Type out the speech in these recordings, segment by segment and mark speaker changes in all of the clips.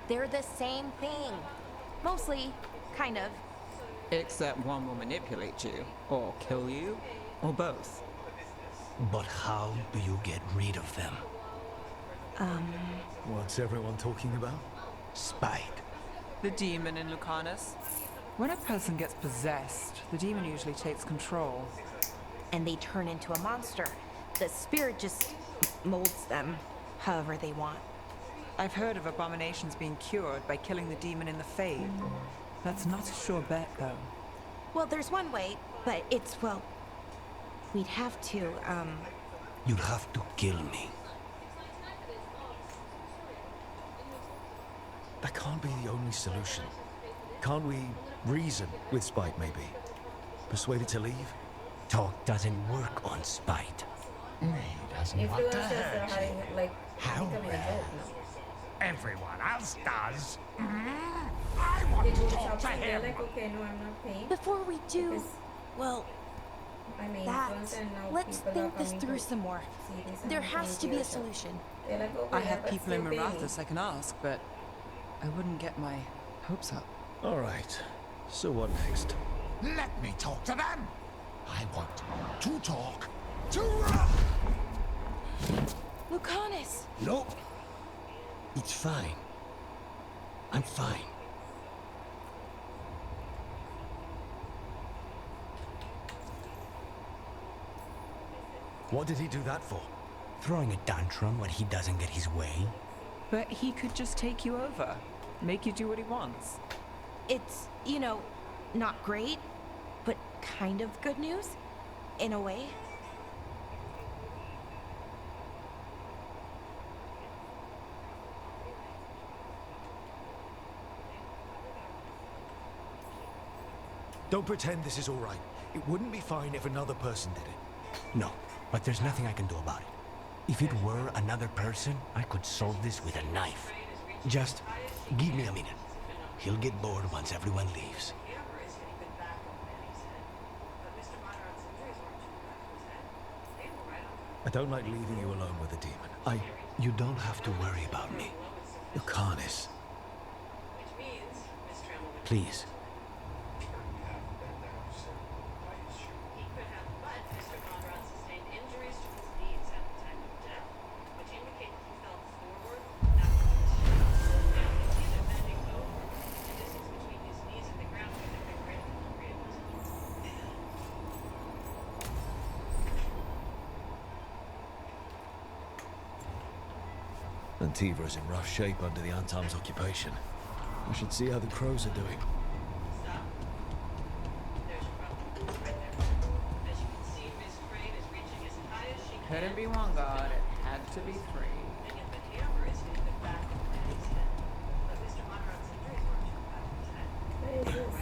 Speaker 1: They're the same thing. Mostly, kind of.
Speaker 2: Except one will manipulate you, or kill you, or both.
Speaker 3: But how do you get rid of them?
Speaker 4: What's everyone talking about?
Speaker 3: Spite.
Speaker 2: The demon in Lucanus. When a person gets possessed, the demon usually takes control.
Speaker 1: And they turn into a monster. The spirit just molds them however they want.
Speaker 2: I've heard of abominations being cured by killing the demon in the Fade. That's not a sure bet, though.
Speaker 1: Well, there's one way, but it's, well, we'd have to,
Speaker 3: You'd have to kill me.
Speaker 4: That can't be the only solution. Can't we reason with Spite, maybe? Persuade it to leave?
Speaker 3: Talk doesn't work on spite.
Speaker 5: He doesn't want to
Speaker 6: Influencers are
Speaker 5: hurt
Speaker 6: having,
Speaker 5: you.
Speaker 6: like,
Speaker 5: How
Speaker 6: becoming a
Speaker 5: rare.
Speaker 6: joke now.
Speaker 5: Everyone else does. I want
Speaker 6: They
Speaker 5: to
Speaker 6: do
Speaker 5: talk to
Speaker 6: something, they're
Speaker 5: him.
Speaker 6: like, okay, no, I'm not paying.
Speaker 1: before we do,
Speaker 6: Because
Speaker 1: well,
Speaker 6: I'm an
Speaker 1: that,
Speaker 6: influencer and now
Speaker 1: let's
Speaker 6: people are
Speaker 1: think this
Speaker 6: coming
Speaker 1: through
Speaker 6: to
Speaker 1: some more.
Speaker 6: see this and
Speaker 1: There
Speaker 6: I'm
Speaker 1: has to
Speaker 6: paying
Speaker 1: be a
Speaker 6: viewership.
Speaker 1: solution.
Speaker 6: They're like, okay,
Speaker 2: I
Speaker 6: yeah,
Speaker 2: have
Speaker 6: but
Speaker 2: people in
Speaker 6: still pay me.
Speaker 2: Marathas I can ask, but I wouldn't get my hopes up.
Speaker 4: All right. So what next?
Speaker 5: Let me talk to them. I want to talk to
Speaker 1: Lucanus!
Speaker 3: Nope. It's fine. I'm fine.
Speaker 4: What did he do that for?
Speaker 3: Throwing a tantrum when he doesn't get his way.
Speaker 2: But he could just take you over, make you do what he wants.
Speaker 1: It's, not great, but kind of good news, in a way.
Speaker 4: Don't pretend this is all right. It wouldn't be fine if another person did it.
Speaker 3: No, but there's nothing I can do about it. If it were another person, I could solve this with a knife. Just give me a minute. He'll get bored once everyone leaves.
Speaker 4: I don't like leaving you alone with the demon.
Speaker 3: You don't have to worry about me.
Speaker 4: Lucanus.
Speaker 3: Please.
Speaker 4: Antiva's in rough shape under the Antarm's occupation. We should see how the crows are doing.
Speaker 2: Couldn't be one god, it had to be three.
Speaker 6: What is this?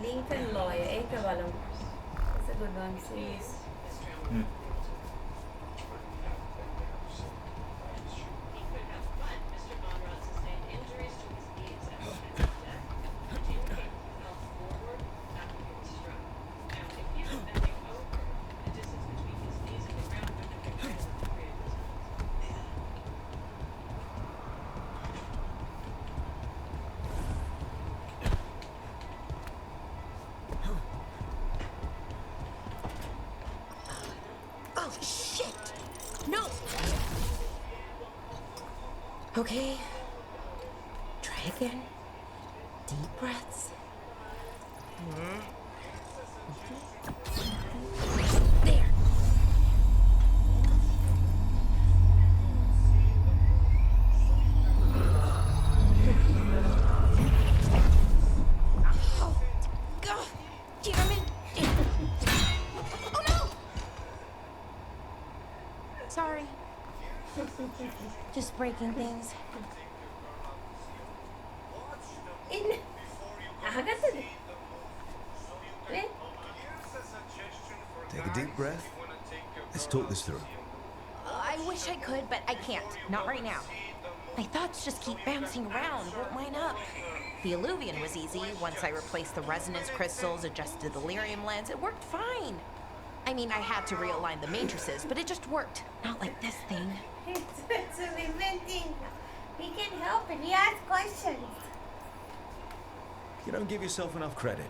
Speaker 6: Lincoln lawyer, caballo. That's a good one, serious.
Speaker 1: Oh, shit! No! Okay. Try again. Deep breaths. There! Oh, God! Damn it! Oh no! Sorry. Just breaking things.
Speaker 6: In. Nakaganda. Eh?
Speaker 4: Take a deep breath. Let's talk this through.
Speaker 1: I wish I could, but I can't. Not right now. My thoughts just keep bouncing around, won't line up. The Illuvian was easy. Once I replaced the resonance crystals, adjusted the lyrium lens, it worked fine. I mean, I had to realign the matrices, but it just worked. Not like this thing.
Speaker 6: It's inventing. We can help and we ask questions.
Speaker 4: You don't give yourself enough credit.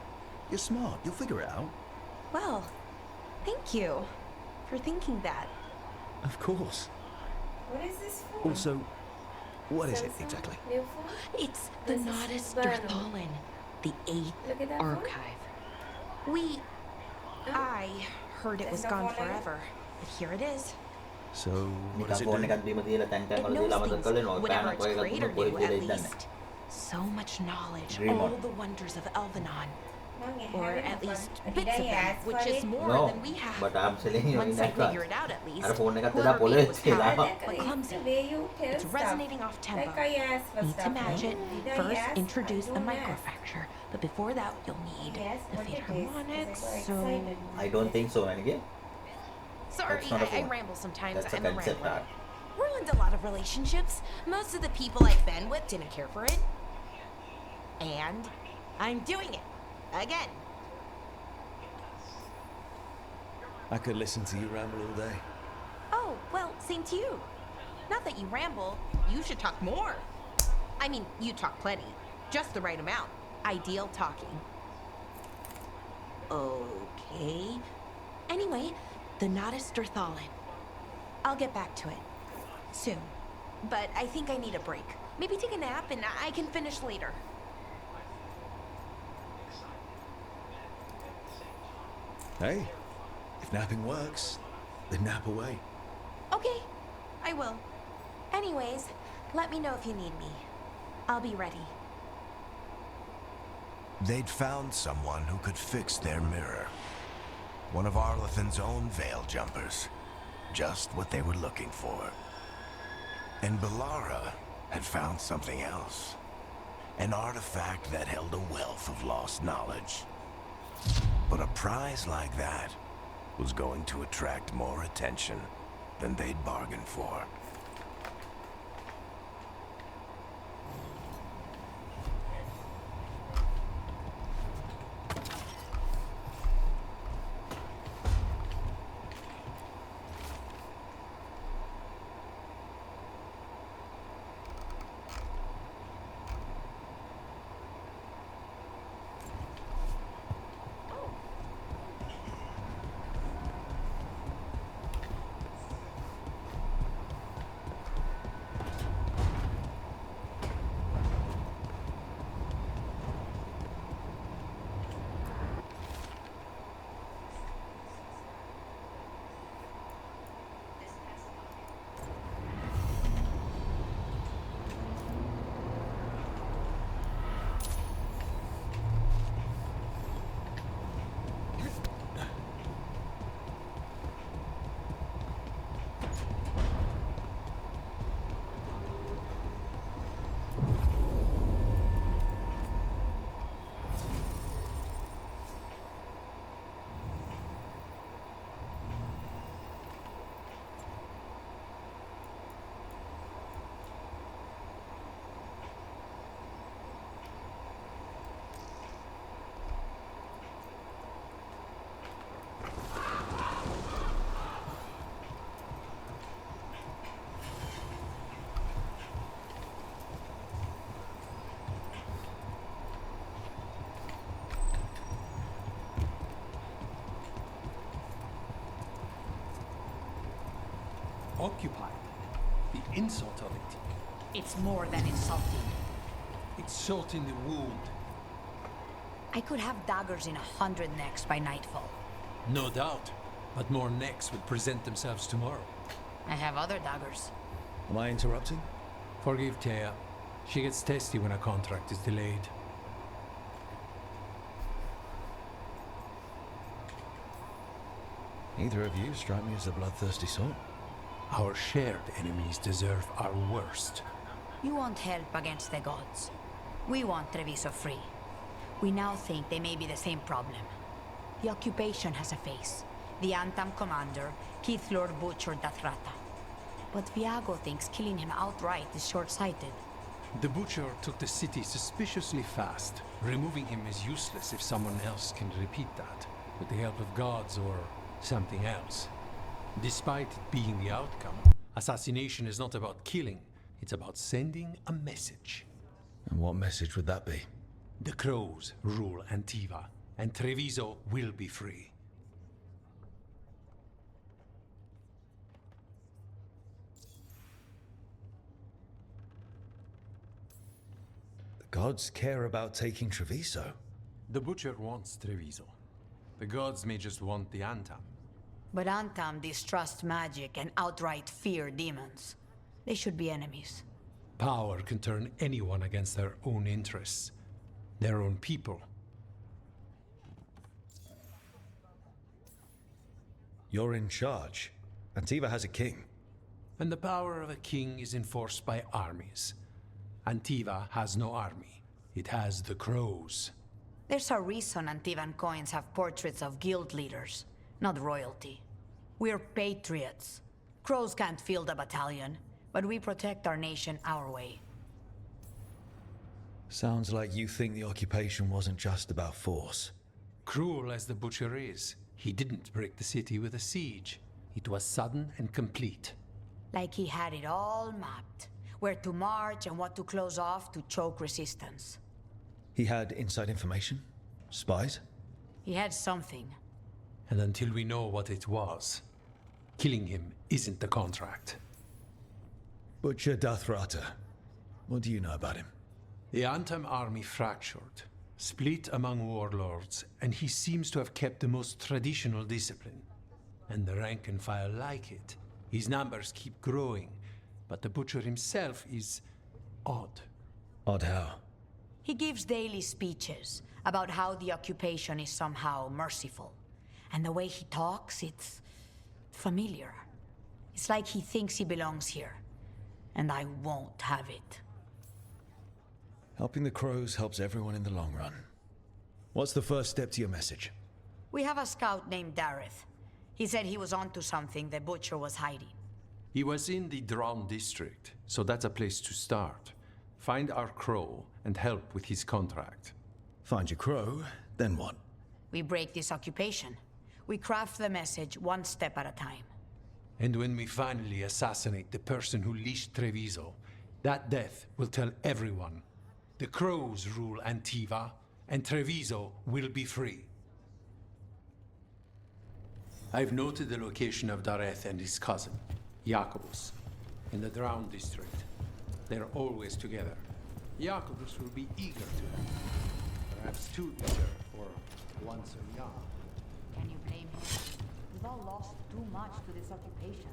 Speaker 4: You're smart. You'll figure it out.
Speaker 1: Well, thank you for thinking that.
Speaker 4: Of course.
Speaker 6: What is this for?
Speaker 4: Also, what is it
Speaker 6: Samsung
Speaker 4: exactly?
Speaker 6: New phone?
Speaker 1: It's the
Speaker 6: This is
Speaker 1: Nodus
Speaker 6: Burn.
Speaker 1: Derthalin, the
Speaker 6: Look at
Speaker 1: 8th
Speaker 6: that phone.
Speaker 1: archive. I heard it was
Speaker 6: There's no
Speaker 1: gone
Speaker 6: phone in it?
Speaker 1: forever, but here it is.
Speaker 4: So, what
Speaker 7: Nikah
Speaker 4: does it
Speaker 7: phone
Speaker 4: do?
Speaker 7: nekat di Manila tank
Speaker 1: It
Speaker 7: kalau
Speaker 1: knows
Speaker 7: dilawan
Speaker 1: things,
Speaker 7: kalin o
Speaker 1: whatever
Speaker 7: kana
Speaker 1: its
Speaker 7: ko ay
Speaker 1: creator
Speaker 7: ko
Speaker 1: knew, at
Speaker 7: dilay dan.
Speaker 1: least. So much knowledge,
Speaker 7: Dream
Speaker 1: all
Speaker 7: on.
Speaker 1: the wonders of Elvenon.
Speaker 6: No,
Speaker 1: Or
Speaker 6: having
Speaker 1: at
Speaker 6: fun.
Speaker 1: least
Speaker 6: Did
Speaker 1: bits
Speaker 6: I
Speaker 1: of them,
Speaker 6: ask
Speaker 1: which
Speaker 6: for
Speaker 1: is
Speaker 6: it?
Speaker 1: more
Speaker 7: No,
Speaker 1: than we have.
Speaker 7: but I'm selling you
Speaker 1: Once
Speaker 7: in
Speaker 1: I
Speaker 7: that
Speaker 1: figure it out, at least.
Speaker 7: Ano phone nekat
Speaker 1: Whoever
Speaker 7: pala
Speaker 1: made it was
Speaker 7: sila.
Speaker 1: powerful, but
Speaker 6: Exactly.
Speaker 1: clumsy.
Speaker 6: The way you tell
Speaker 1: It's
Speaker 6: stuff.
Speaker 1: resonating off tempo.
Speaker 6: Like I asked for
Speaker 1: Need to
Speaker 6: stuff.
Speaker 1: match it.
Speaker 6: Did I
Speaker 1: First,
Speaker 6: ask?
Speaker 1: introduce
Speaker 6: I
Speaker 1: a
Speaker 6: don't ask.
Speaker 1: microfracture. But before that, you'll need
Speaker 6: Yes,
Speaker 1: the
Speaker 6: what it is, 'cause
Speaker 1: Philharmonics,
Speaker 6: I got
Speaker 1: so...
Speaker 6: excited.
Speaker 7: I don't think so, Manigi.
Speaker 1: Sorry,
Speaker 7: That's not a
Speaker 1: I
Speaker 7: phone.
Speaker 1: ramble sometimes.
Speaker 7: That's a
Speaker 1: I'm a
Speaker 7: concept
Speaker 1: rambler.
Speaker 7: art.
Speaker 1: Ruined a lot of relationships. Most of the people I've been with didn't care for it. And I'm doing it. Again.
Speaker 4: I could listen to you ramble all day.
Speaker 1: Oh, well, same to you. Not that you ramble. You should talk more. I mean, you talk plenty. Just the right amount. Ideal talking. Okay. Anyway, the Nodus Derthalin. I'll get back to it. Soon. But I think I need a break. Maybe take a nap and I can finish later.
Speaker 4: Hey, if napping works, then nap away.
Speaker 1: Okay, I will. Anyways, let me know if you need me. I'll be ready.
Speaker 8: They'd found someone who could fix their mirror. One of Arlethan's own veil jumpers. Just what they were looking for. And Bellara had found something else. An artifact that held a wealth of lost knowledge. But a prize like that was going to attract more attention than they'd bargained for.
Speaker 9: Occupied. The insult of it.
Speaker 10: It's more than insulting.
Speaker 9: It's salt in the wound.
Speaker 10: I could have daggers in 100 necks by nightfall.
Speaker 9: No doubt. But more necks would present themselves tomorrow.
Speaker 10: I have other daggers.
Speaker 4: Am I interrupting?
Speaker 9: Forgive Taya. She gets testy when a contract is delayed.
Speaker 4: Neither of you strike me as a bloodthirsty sort.
Speaker 9: Our shared enemies deserve our worst.
Speaker 10: You want help against the gods. We want Treviso free. We now think they may be the same problem. The occupation has a face. The Antam commander, Keith Lord butchered Dathrata. But Viago thinks killing him outright is short-sighted.
Speaker 9: The Butcher took the city suspiciously fast. Removing him is useless if someone else can repeat that. With the help of gods or something else. Despite it being the outcome, assassination is not about killing, it's about sending a message.
Speaker 4: And what message would that be?
Speaker 9: The Crows rule Antiva, and Treviso will be free.
Speaker 4: The gods care about taking Treviso.
Speaker 9: The Butcher wants Treviso. The gods may just want the Antam.
Speaker 10: But Antam distrust magic and outright fear demons. They should be enemies.
Speaker 9: Power can turn anyone against their own interests, their own people.
Speaker 4: You're in charge. Antiva has a king.
Speaker 9: And the power of a king is enforced by armies. Antiva has no army. It has the Crows.
Speaker 10: There's a reason Antivan coins have portraits of guild leaders, not royalty. We're patriots. Crows can't field a battalion, but we protect our nation our way.
Speaker 4: Sounds like you think the occupation wasn't just about force.
Speaker 9: Cruel as the Butcher is, he didn't break the city with a siege. It was sudden and complete.
Speaker 10: Like he had it all mapped. Where to march and what to close off to choke resistance.
Speaker 4: He had inside information? Spies?
Speaker 10: He had something.
Speaker 9: And until we know what it was, killing him isn't the contract.
Speaker 4: Butcher Dathrata. What do you know about him?
Speaker 9: The Antam army fractured, split among warlords, and he seems to have kept the most traditional discipline. And the rank and file like it. His numbers keep growing, but the Butcher himself is odd.
Speaker 4: Odd how?
Speaker 10: He gives daily speeches about how the occupation is somehow merciful. And the way he talks, it's familiar. It's like he thinks he belongs here. And I won't have it.
Speaker 4: Helping the Crows helps everyone in the long run. What's the first step to your message?
Speaker 10: We have a scout named Dareth. He said he was onto something the Butcher was hiding.
Speaker 9: He was in the Drown district, so that's a place to start. Find our Crow and help with his contract.
Speaker 4: Find your Crow, then what?
Speaker 10: We break this occupation. We craft the message one step at a time.
Speaker 9: And when we finally assassinate the person who leashed Treviso, that death will tell everyone. The Crows rule Antiva, and Treviso will be free. I've noted the location of Dareth and his cousin, Jacobus, in the Drown district. They're always together. Jacobus will be eager to. Perhaps too eager for once a young.
Speaker 10: Can you blame him? We've all lost too much to this occupation.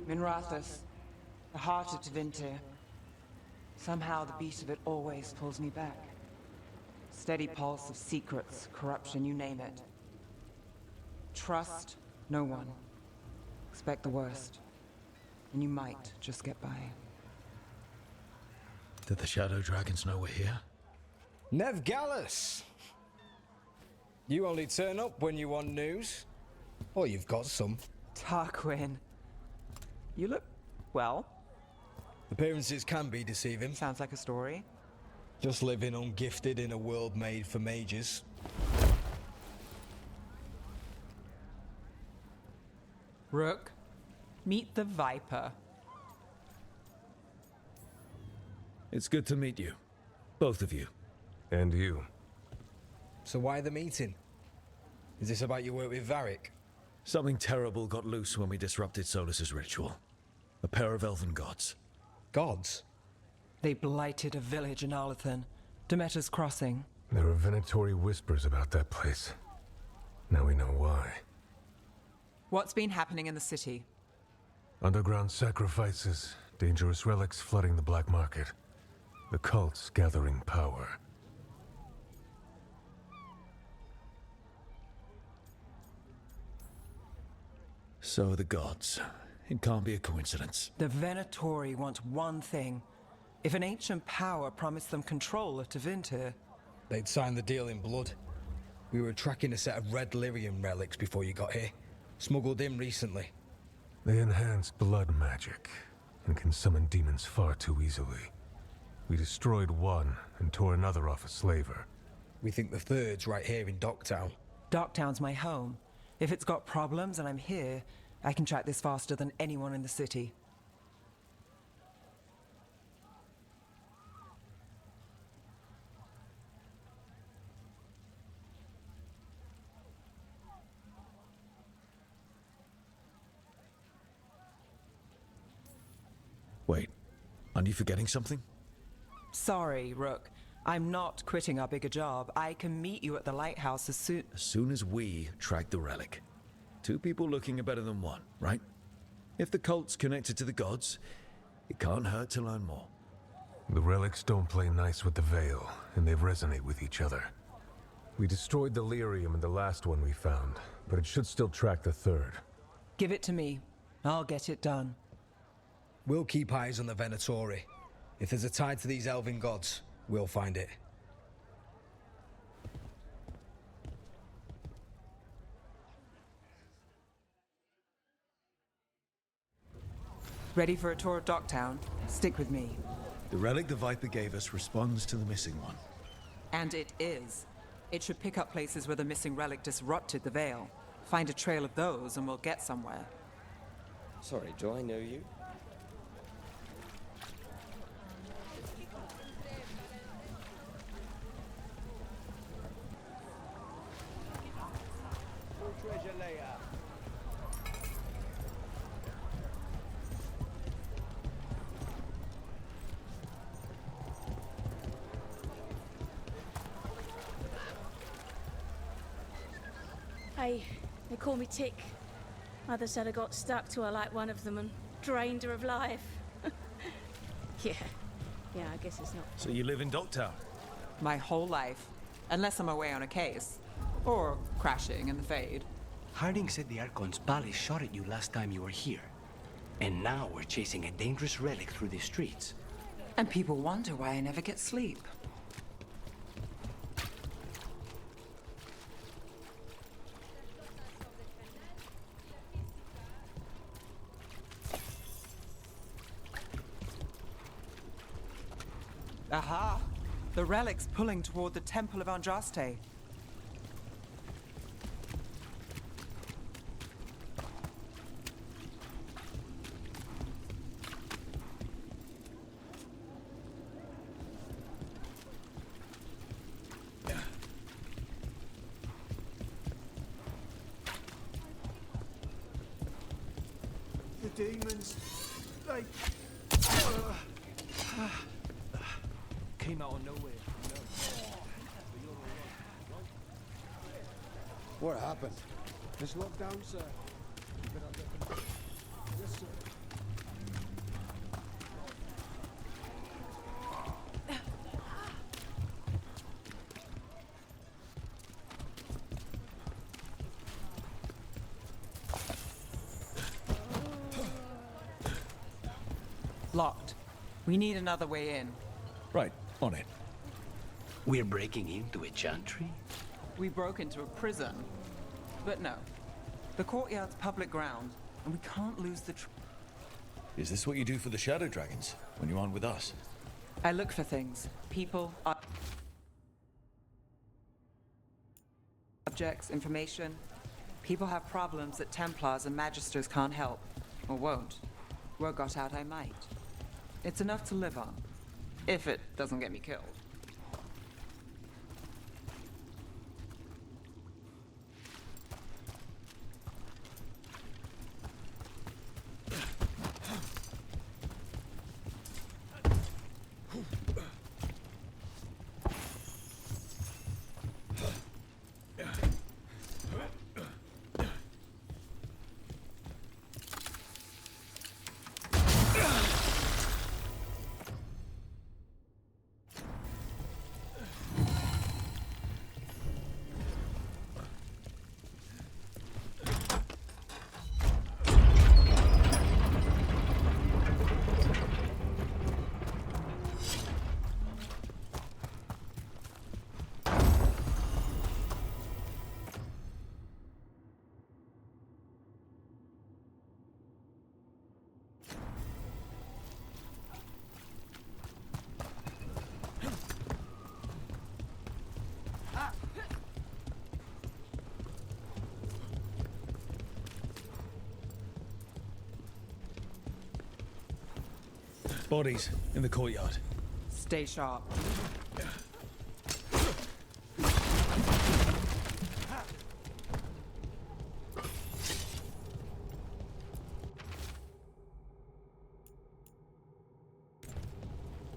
Speaker 2: Minrathous, the heart of Tevinter. Somehow the beat of it always pulls me back. Steady pulse of secrets, corruption, you name it. Trust no one. Expect the worst. And you might just get by.
Speaker 4: Did the Shadow Dragons know we're here?
Speaker 11: Nev Gallus! You only turn up when you want news. Or you've got some.
Speaker 2: Tarquin. You look well.
Speaker 11: Appearances can be deceiving.
Speaker 2: Sounds like a story.
Speaker 11: Just living ungifted in a world made for mages.
Speaker 2: Rook, meet the Viper.
Speaker 4: It's good to meet you. Both of you.
Speaker 8: And you.
Speaker 11: So why the meeting? Is this about your work with Varric?
Speaker 4: Something terrible got loose when we disrupted Solus's ritual. A pair of elven gods.
Speaker 11: Gods?
Speaker 2: They blighted a village in Arlethan, Demeter's Crossing.
Speaker 12: There were Venatori whispers about that place. Now we know why.
Speaker 2: What's been happening in the city?
Speaker 12: Underground sacrifices, dangerous relics flooding the black market. The cults gathering power.
Speaker 4: So the gods. It can't be a coincidence.
Speaker 2: The Venatori want one thing. If an ancient power promised them control of Tevinter,
Speaker 11: they'd sign the deal in blood. We were tracking a set of red lyrium relics before you got here. Smuggled in recently.
Speaker 12: They enhance blood magic and can summon demons far too easily. We destroyed one and tore another off a slaver.
Speaker 11: We think the third's right here in Docktown.
Speaker 2: Docktown's my home. If it's got problems and I'm here, I can track this faster than anyone in the city.
Speaker 4: Wait, aren't you forgetting something?
Speaker 2: Sorry, Rook. I'm not quitting our bigger job. I can meet you at the lighthouse as soon...
Speaker 4: As soon as we track the relic. Two people looking are better than one, right? If the cult's connected to the gods, it can't hurt to learn more.
Speaker 12: The relics don't play nice with the Veil, and they resonate with each other. We destroyed the lyrium in the last one we found, but it should still track the third.
Speaker 2: Give it to me. I'll get it done.
Speaker 11: We'll keep eyes on the Venatori. If there's a tie to these elven gods, we'll find it.
Speaker 2: Ready for a tour of Docktown? Stick with me.
Speaker 4: The relic the Viper gave us responds to the missing one.
Speaker 2: And it is. It should pick up places where the missing relic disrupted the Veil. Find a trail of those and we'll get somewhere.
Speaker 13: Sorry, do I know you?
Speaker 14: They call me Tick. Mother said I got stuck to her like one of them and drained her of life. Yeah, I guess it's not...
Speaker 4: So you live in Docktown?
Speaker 2: My whole life. Unless I'm away on a case. Or crashing in the Fade.
Speaker 3: Harding said the Archon's palace shot at you last time you were here. And now we're chasing a dangerous relic through the streets.
Speaker 2: And people wonder why I never get sleep. Aha! The relic's pulling toward the Temple of Andraste.
Speaker 15: The demons, they... came out of nowhere.
Speaker 16: What happened? It's locked down, sir. Yes, sir.
Speaker 2: Locked. We need another way in.
Speaker 4: Right, on it.
Speaker 3: We're breaking into a chantry?
Speaker 2: We broke into a prison. But no. The courtyard's public ground, and we can't lose the
Speaker 4: Is this what you do for the Shadow Dragons, when you aren't with us?
Speaker 2: I look for things. People, objects, information. People have problems that Templars and Magisters can't help. Or won't. Word got out I might. It's enough to live on. If it doesn't get me killed.
Speaker 4: Bodies in the courtyard.
Speaker 2: Stay sharp.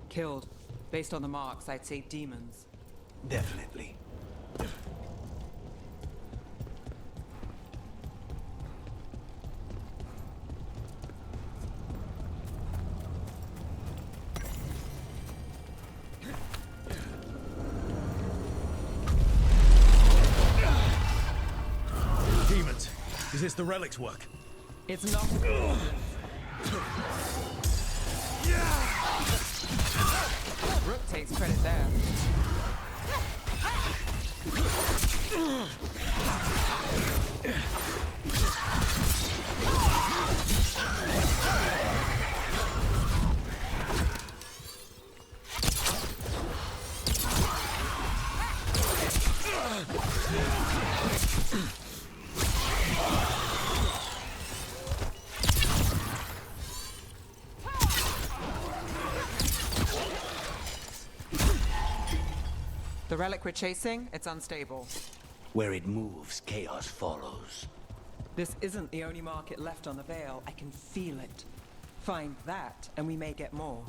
Speaker 2: Killed. Based on the marks, I'd say demons.
Speaker 3: Definitely.
Speaker 4: Demons. Is this the relic's work?
Speaker 2: It's not. Rook takes credit there. The relic we're chasing, it's unstable.
Speaker 3: Where it moves, chaos follows.
Speaker 2: This isn't the only market left on the Veil. I can feel it. Find that, and we may get more.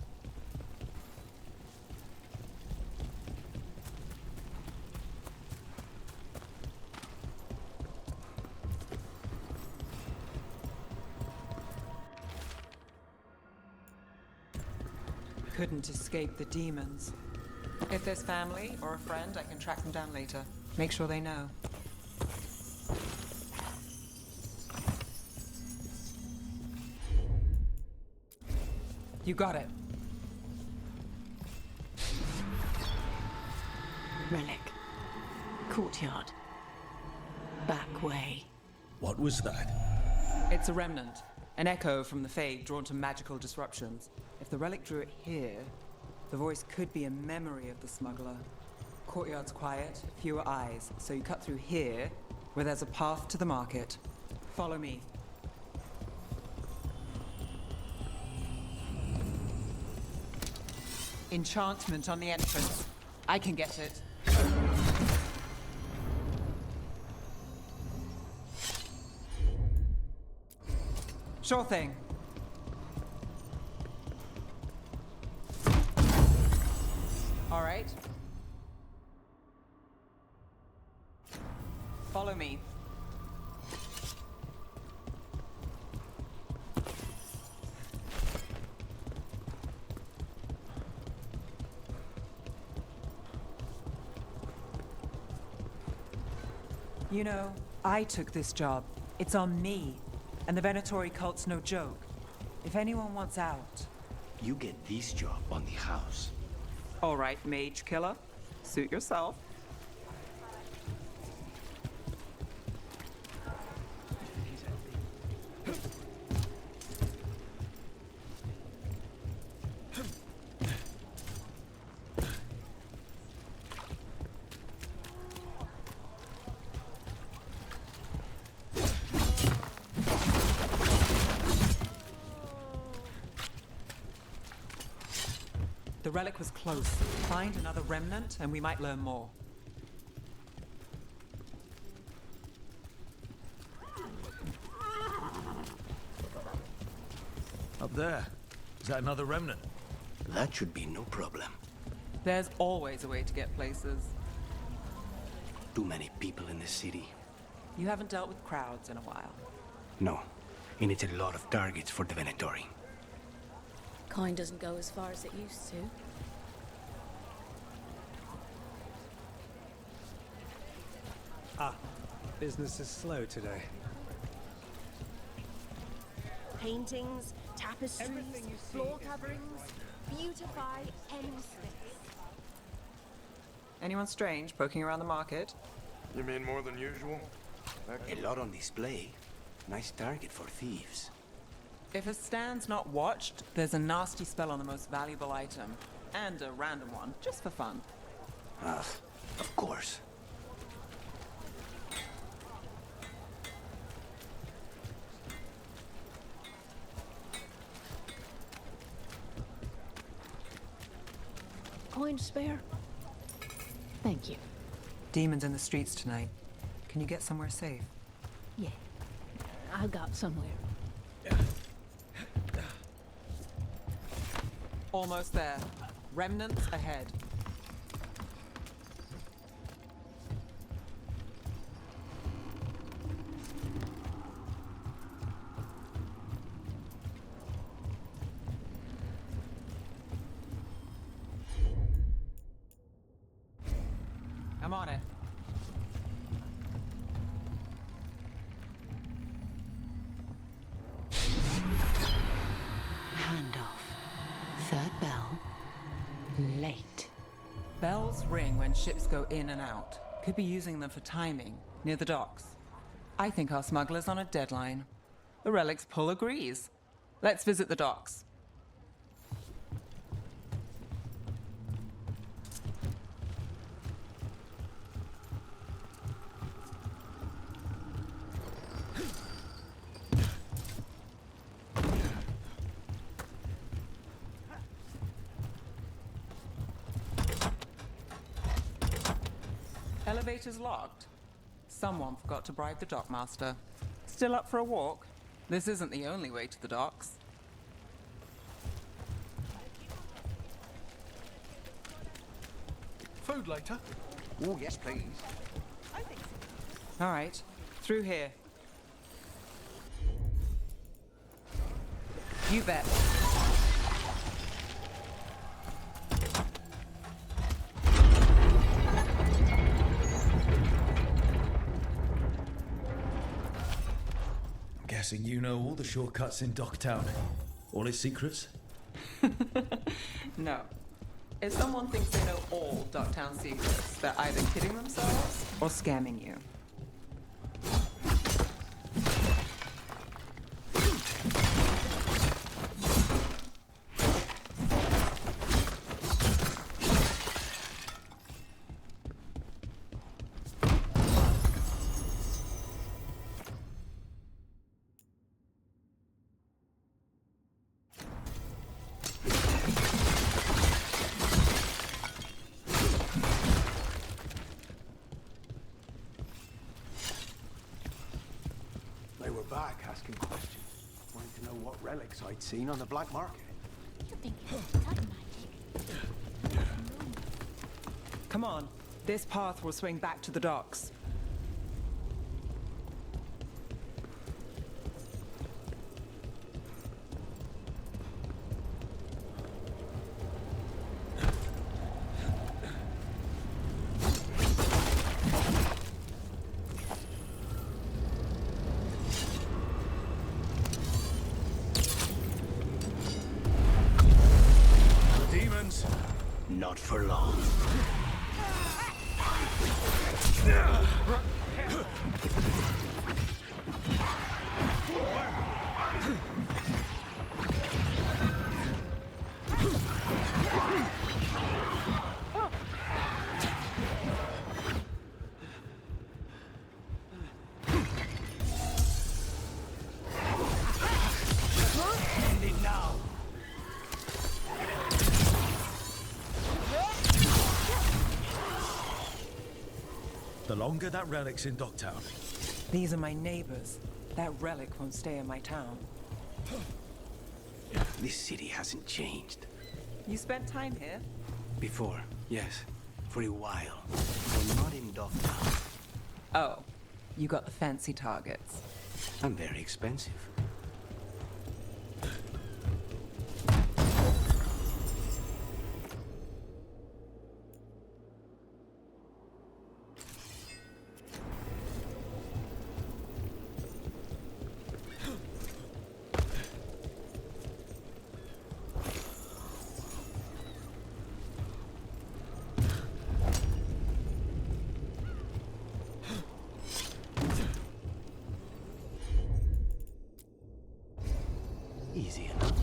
Speaker 2: Couldn't escape the demons. If there's family or a friend, I can track them down later. Make sure they know. You got it.
Speaker 1: Relic. Courtyard. Back way.
Speaker 4: What was that?
Speaker 2: It's a remnant. An echo from the Fade drawn to magical disruptions. If the relic drew it here, the voice could be a memory of the smuggler. Courtyard's quiet, fewer eyes, so you cut through here, where there's a path to the market. Follow me. Enchantment on the entrance. I can get it. Sure thing. All right. Follow me. You know, I took this job. It's on me. And the Venatori cult's no joke. If anyone wants out...
Speaker 3: You get this job on the house.
Speaker 2: All right, mage killer. Suit yourself. The relic was close. Find another remnant, and we might learn more.
Speaker 4: Up there. Is that another remnant?
Speaker 3: That should be no problem.
Speaker 2: There's always a way to get places.
Speaker 3: Too many people in the city.
Speaker 2: You haven't dealt with crowds in a while.
Speaker 3: No, and it's a lot of targets for the Venatori.
Speaker 14: Kind doesn't go as far as it used to.
Speaker 15: Ah, business is slow today.
Speaker 17: Paintings, tapestries, floor coverings, beautify any space.
Speaker 2: Anyone strange poking around the market?
Speaker 18: You mean more than usual?
Speaker 3: A lot on display. Nice target for thieves.
Speaker 2: If a stand's not watched, there's a nasty spell on the most valuable item. And a random one, just for fun.
Speaker 3: Ah, of course.
Speaker 14: coin spare? Thank you.
Speaker 2: Demons in the streets tonight. Can you get somewhere safe?
Speaker 14: Yeah, I got somewhere.
Speaker 2: Almost there. Remnants ahead. I'm on it.
Speaker 10: Handoff. Third bell. Late.
Speaker 2: Bells ring when ships go in and out. Could be using them for timing, near the docks. I think our smuggler's on a deadline. The relic's pull agrees. Let's visit the docks. Elevator's locked. Someone forgot to bribe the dockmaster. Still up for a walk? This isn't the only way to the docks.
Speaker 5: Food later? Oh, yes, please.
Speaker 2: All right, through here. You bet.
Speaker 4: Guessing you know all the shortcuts in Docktown. All its secrets?
Speaker 2: No. If someone thinks they know all Docktown secrets, they're either kidding themselves or scamming you.
Speaker 5: They were back asking questions, wanting to know what relics I'd seen on the black market.
Speaker 2: Come on. This path will swing back to the docks.
Speaker 3: Demons, not for long. End it now.
Speaker 4: The longer that relic's in Docktown.
Speaker 2: These are my neighbors. That relic won't stay in my town.
Speaker 3: This city hasn't changed.
Speaker 2: You spent time here?
Speaker 3: Before, yes. For a while. But not in Docktown.
Speaker 2: Oh, you got the fancy targets.
Speaker 3: I'm very expensive. Easy enough.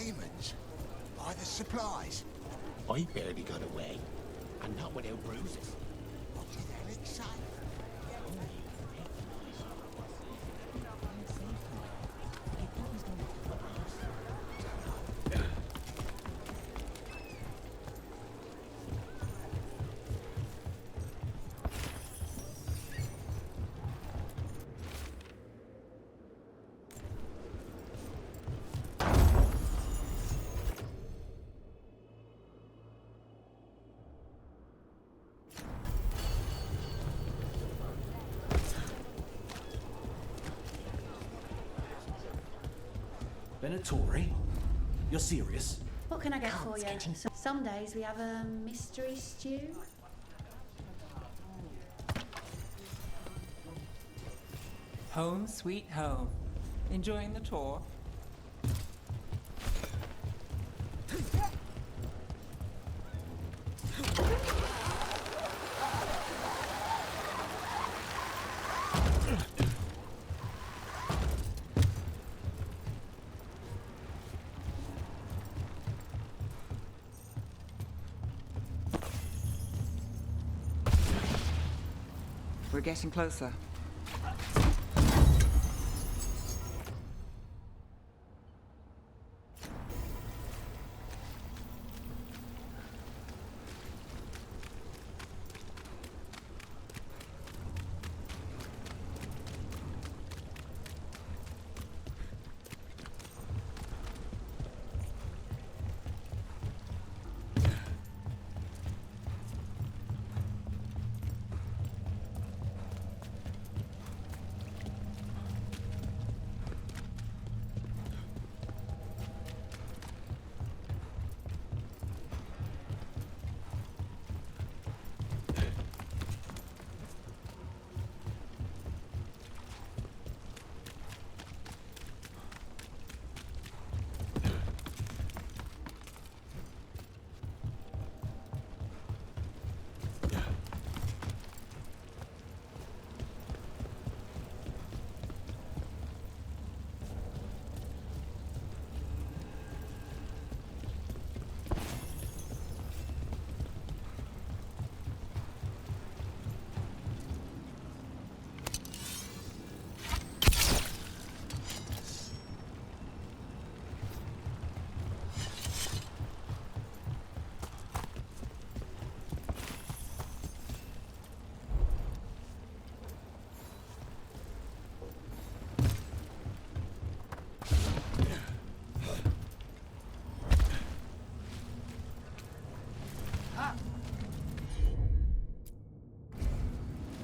Speaker 16: demons. Buy the supplies.
Speaker 3: I barely got away, and not without bruises.
Speaker 16: What did Alex say?
Speaker 19: Venatori? You're serious?
Speaker 20: What can I get for you? Some days we have a mystery stew.
Speaker 2: Home sweet home. Enjoying the tour? We're getting closer.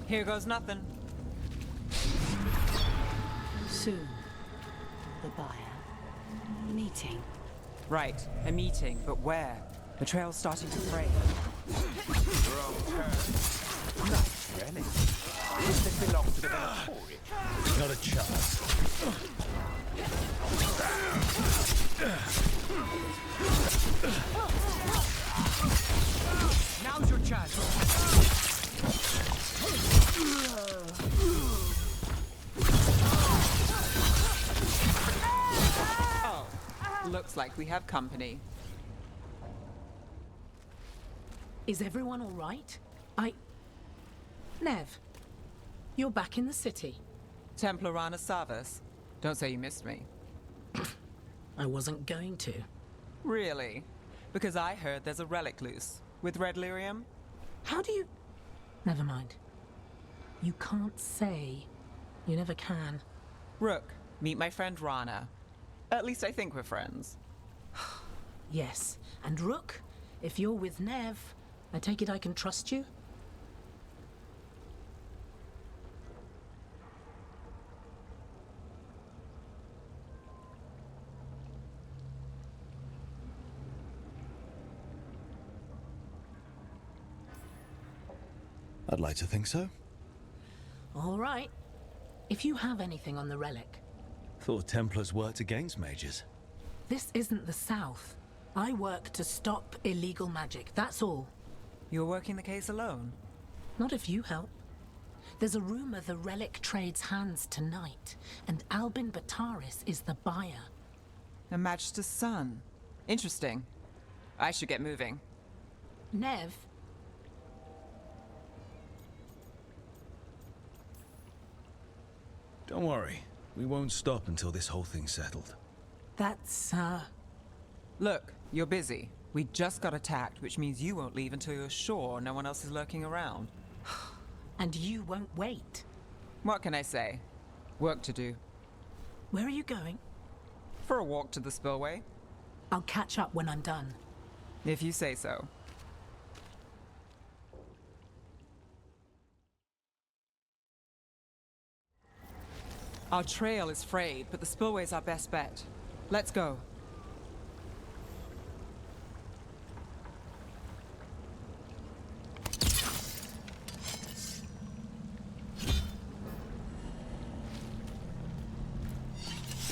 Speaker 2: Here goes nothing.
Speaker 10: Soon, the buyer. Meeting.
Speaker 2: Right, a meeting, but where? The trail's starting to fray.
Speaker 5: Wrong turn. Not really. This belongs to the Venatori.
Speaker 4: Not a chance.
Speaker 5: Now's your chance.
Speaker 2: Oh, looks like we have company.
Speaker 21: Is everyone all right? Nev, you're back in the city.
Speaker 2: Templar Rana Savas. Don't say you missed me.
Speaker 21: I wasn't going to.
Speaker 2: Really? Because I heard there's a relic loose. With red lyrium?
Speaker 21: How do you... Never mind. You can't say. You never can.
Speaker 2: Rook, meet my friend Rana. At least I think we're friends.
Speaker 21: Yes. And Rook, if you're with Nev, I take it I can trust you?
Speaker 4: I'd like to think so.
Speaker 21: All right. If you have anything on the relic.
Speaker 4: Thought Templars worked against mages.
Speaker 21: This isn't the South. I work to stop illegal magic, that's all.
Speaker 2: You're working the case alone?
Speaker 21: Not if you help. There's a rumor the relic trades hands tonight, and Albin Bataris is the buyer.
Speaker 2: A Magister's son. Interesting. I should get moving.
Speaker 21: Nev?
Speaker 4: Don't worry. We won't stop until this whole thing's settled.
Speaker 21: That's,
Speaker 2: Look, you're busy. We just got attacked, which means you won't leave until you're sure no one else is lurking around.
Speaker 21: And you won't wait.
Speaker 2: What can I say? Work to do.
Speaker 21: Where are you going?
Speaker 2: For a walk to the spillway.
Speaker 21: I'll catch up when I'm done.
Speaker 2: If you say so. Our trail is frayed, but the spillway's our best bet. Let's go.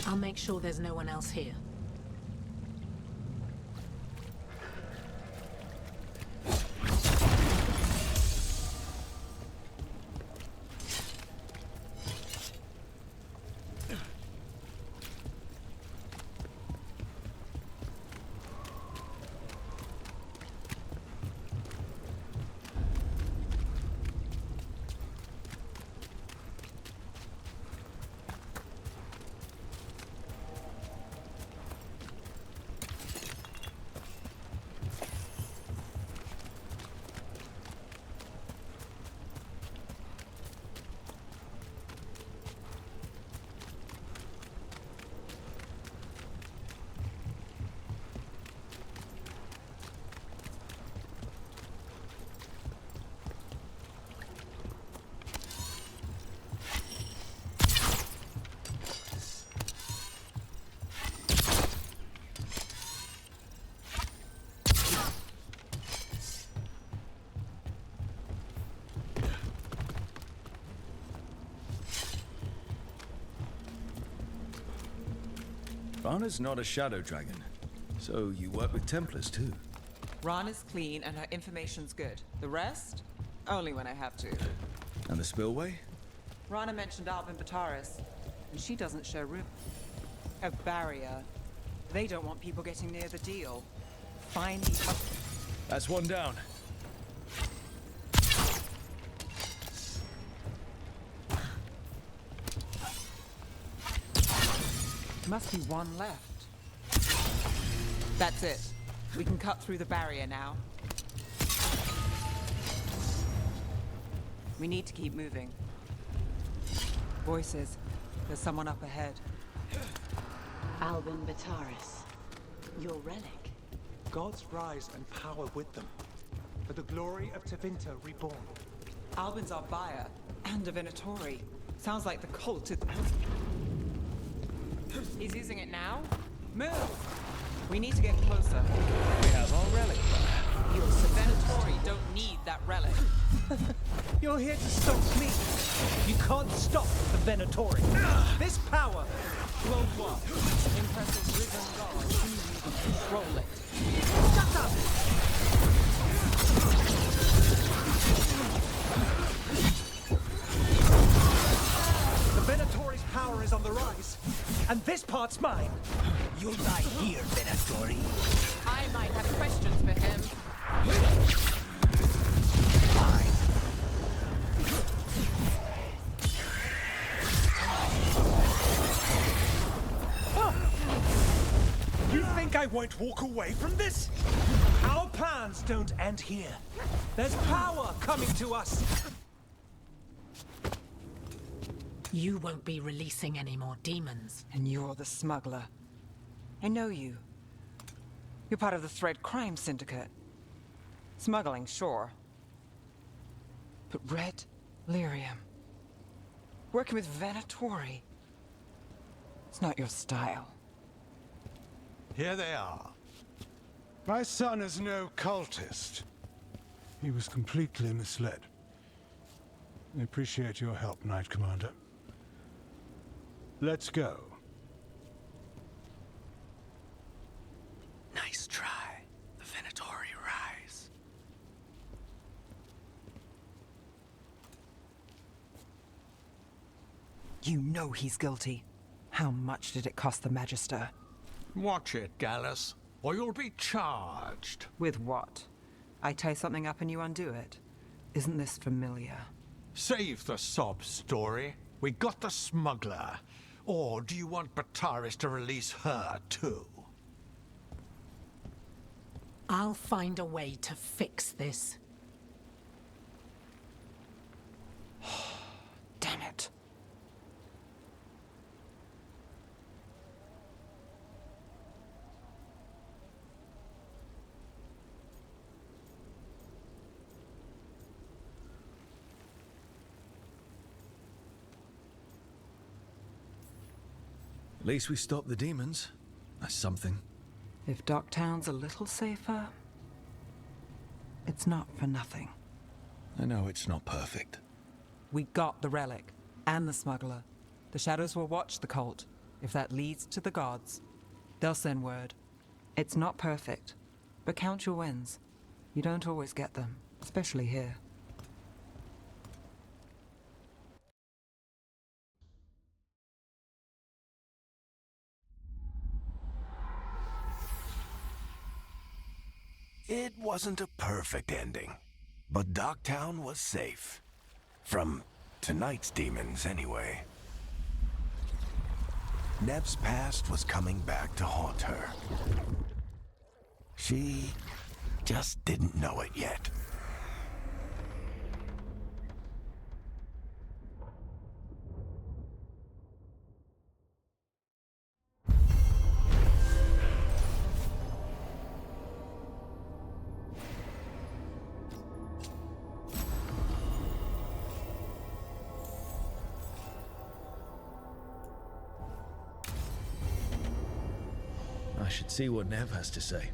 Speaker 21: I'll make sure there's no one else here.
Speaker 4: Rana's not a shadow dragon, so you work with Templars too.
Speaker 2: Rana's clean and her information's good. The rest? Only when I have to.
Speaker 4: And the spillway?
Speaker 2: Rana mentioned Alvin Bataris, and she doesn't show room. A barrier. They don't want people getting near the deal. Find the...
Speaker 4: That's one down.
Speaker 2: Must be one left. That's it. We can cut through the barrier now. We need to keep moving. Voices. There's someone up ahead.
Speaker 6: Alvin Bataris. Your relic.
Speaker 5: Gods rise and power with them. For the glory of Tevinter reborn.
Speaker 2: Albin's our buyer, and a Venatori. Sounds like the cult is... He's using it now? Move! We need to get closer.
Speaker 4: We have our relic back.
Speaker 2: The Venatori don't need that relic.
Speaker 22: You're here to stop me. You can't stop the Venatori. This power won't work.
Speaker 2: Impressive risen gods. Control it.
Speaker 22: Shut up! The Venatori's power is on the rise, and this part's mine.
Speaker 16: You'll die here, Venatori.
Speaker 2: I might have questions for him.
Speaker 22: You think I won't walk away from this? Our plans don't end here. There's power coming to us.
Speaker 21: You won't be releasing any more demons.
Speaker 2: And you're the smuggler. I know you. You're part of the Thread Crime Syndicate. Smuggling, sure. But Red Lyrium. Working with Venatori. It's not your style.
Speaker 5: Here they are. My son is no cultist. He was completely misled. I appreciate your help, Knight Commander. Let's go.
Speaker 3: Nice try. The Venatori rise.
Speaker 2: You know he's guilty. How much did it cost the Magister?
Speaker 5: Watch it, Gallus, or you'll be charged.
Speaker 2: With what? I tie something up and you undo it. Isn't this familiar?
Speaker 5: Save the sob story. We got the smuggler. Or do you want Bataris to release her, too?
Speaker 21: I'll find a way to fix this.
Speaker 2: Damn it.
Speaker 4: At least we stopped the demons. That's something.
Speaker 2: If Docktown's a little safer, it's not for nothing.
Speaker 4: I know it's not perfect.
Speaker 2: We got the relic, and the smuggler. The Shadows will watch the cult. If that leads to the gods, they'll send word. It's not perfect, but count your wins. You don't always get them, especially here.
Speaker 8: It wasn't a perfect ending, but Docktown was safe. From tonight's demons, anyway. Nev's past was coming back to haunt her. She just didn't know it yet.
Speaker 4: I should see what Nev has to say.